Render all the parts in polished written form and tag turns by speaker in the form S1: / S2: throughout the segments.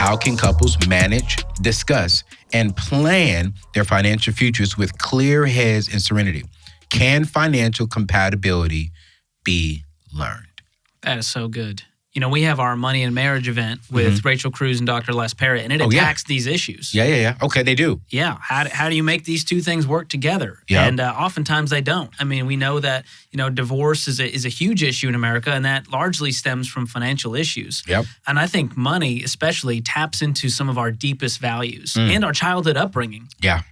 S1: how can couples manage, discuss, and plan their financial futures with clear heads and serenity? Can financial compatibility be learned?
S2: That is so good. You know, we have our Money and Marriage event with Rachel Cruz and Dr. Les Parrott, and it attacks these issues.
S1: Yeah. Okay, they do.
S2: Yeah. How do you make these two things work together?
S1: Yep.
S2: And oftentimes they don't. I mean, we know that, divorce is a huge issue in America, and that largely stems from financial issues.
S1: Yep.
S2: And I think money especially taps into some of our deepest values and our childhood upbringing.
S1: Yeah.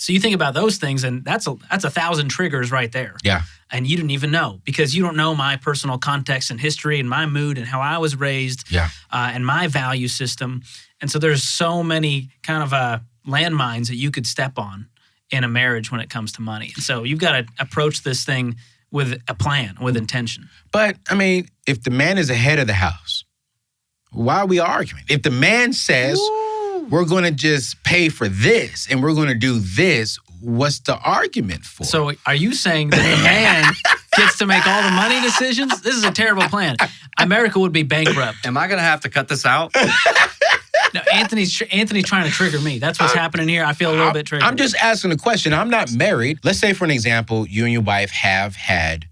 S2: So you think about those things, and that's 1,000 triggers right there.
S1: Yeah.
S2: And you didn't even know, because you don't know my personal context and history and my mood and how I was raised and my value system. And so there's so many kind of landmines that you could step on in a marriage when it comes to money. And so you've got to approach this thing with a plan, with intention.
S1: But, I mean, if the man is the head of the house, why are we arguing? If the man says, we're going to just pay for this and we're going to do this, what's the argument for?
S2: So are you saying that the man gets to make all the money decisions? This is a terrible plan. America would be bankrupt.
S3: Am I going to have to cut this out?
S2: No, Anthony's trying to trigger me. That's what's happening here. I feel a little bit triggered.
S1: I'm just asking a question. I'm not married. Let's say, for an example, you and your wife have had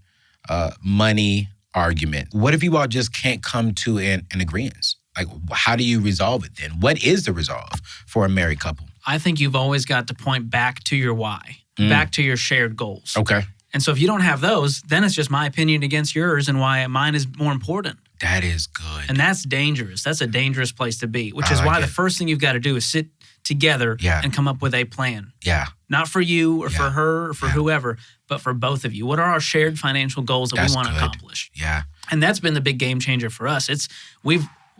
S1: a money argument. What if you all just can't come to an agreement? Like, how do you resolve it then? What is the resolve for a married couple?
S2: I think you've always got to point back to your why, back to your shared goals.
S1: Okay.
S2: And so if you don't have those, then it's just my opinion against yours and why mine is more important.
S1: That is good.
S2: And that's dangerous. That's a dangerous place to be, which is why the first thing you've got to do is sit together and come up with a plan.
S1: Yeah.
S2: Not for you or for her or for whoever, but for both of you. What are our shared financial goals that we want to accomplish?
S1: Yeah.
S2: And that's been the big game changer for us.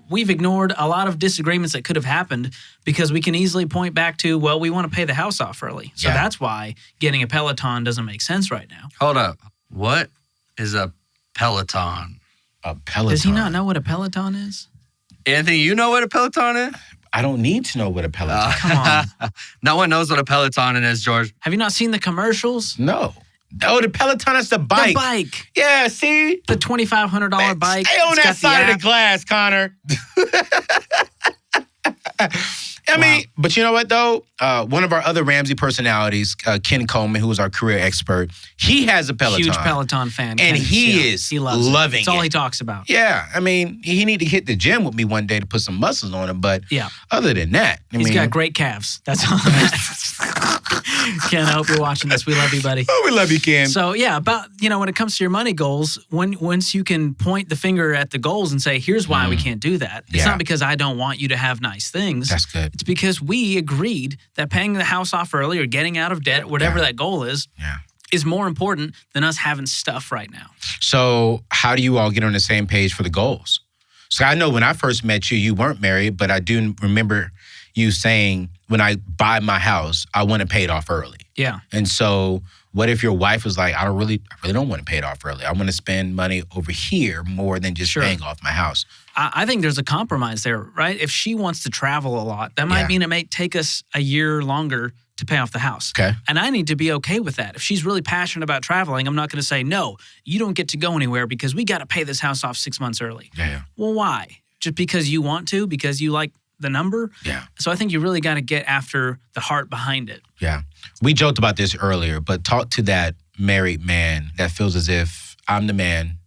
S2: We've ignored a lot of disagreements that could have happened because we can easily point back to, well, we want to pay the house off early. So that's why getting a Peloton doesn't make sense right now.
S3: Hold up. What is a Peloton?
S1: A Peloton?
S2: Does he not know what a Peloton is?
S3: Anthony, you know what a Peloton is?
S1: I don't need to know what a Peloton is.
S2: Come on.
S3: No one knows what a Peloton is, George.
S2: Have you not seen the commercials?
S1: No. Oh, the Peloton is the bike.
S2: The bike.
S1: Yeah, see?
S2: The $2,500 bike.
S1: Stay on that side of the glass, Connor. I mean, but you know what, though? One of our other Ramsey personalities, Ken Coleman, who is our career expert, he has a Peloton.
S2: Huge Peloton fan.
S1: And he loves
S2: loving
S1: it.
S2: That's all he talks about.
S1: Yeah. I mean, he need to hit the gym with me one day to put some muscles on him. But other than that,
S2: He's got great calves. That's all. Ken, I hope you're watching this. We love you, buddy.
S1: Oh, we love you, Ken.
S2: So, about, when it comes to your money goals, once you can point the finger at the goals and say, here's why we can't do that. It's not because I don't want you to have nice things.
S1: That's good.
S2: It's because we agreed that paying the house off early or getting out of debt, whatever that goal is more important than us having stuff right now.
S1: So how do you all get on the same page for the goals? So I know when I first met you, you weren't married, but I do remember you saying, when I buy my house, I want to pay it off early.
S2: Yeah.
S1: And so what if your wife was like, I really don't want to pay it off early. I want to spend money over here more than just paying off my house.
S2: I think there's a compromise there, right? If she wants to travel a lot, that might mean it may take us a year longer to pay off the house.
S1: Okay.
S2: And I need to be okay with that. If she's really passionate about traveling, I'm not going to say, no, you don't get to go anywhere because we got to pay this house off 6 months early.
S1: Yeah.
S2: Well, why? Just because you want to? Because you like the number?
S1: Yeah.
S2: So I think you really got to get after the heart behind it.
S1: Yeah. We joked about this earlier, but talk to that married man that feels as if I'm the man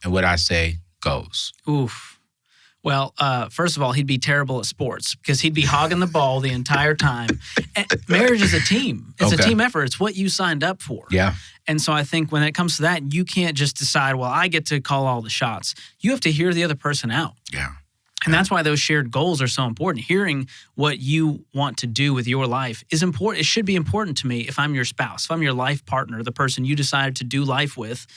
S1: and what I say goes.
S2: Oof. Well, first of all, he'd be terrible at sports because he'd be hogging the ball the entire time. And marriage is a team. It's a team effort. It's what you signed up for.
S1: Yeah.
S2: And so I think when it comes to that, you can't just decide, well, I get to call all the shots. You have to hear the other person out.
S1: Yeah.
S2: And that's why those shared goals are so important. Hearing what you want to do with your life is important. It should be important to me if I'm your spouse, if I'm your life partner, the person you decided to do life with,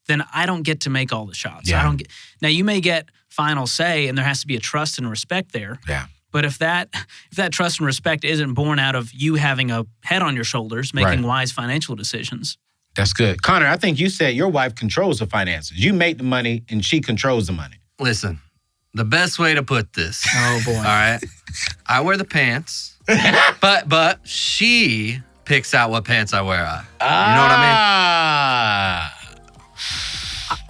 S2: then I don't get to make all the shots.
S1: Yeah.
S2: Now, you may get final say, and there has to be a trust and respect there.
S1: Yeah.
S2: But if that trust and respect isn't born out of you having a head on your shoulders, making wise financial decisions.
S1: That's good. Connor, I think you said your wife controls the finances. You make the money, and she controls the money.
S3: Listen. The best way to put this.
S2: Oh, boy.
S3: All right. I wear the pants, but she picks out what pants I wear. You know what I mean?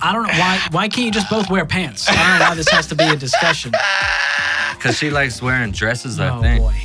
S2: I don't know. Why can't you just both wear pants? I don't know why this has to be a discussion.
S3: Because she likes wearing dresses, I
S2: Oh
S3: think.
S2: boy.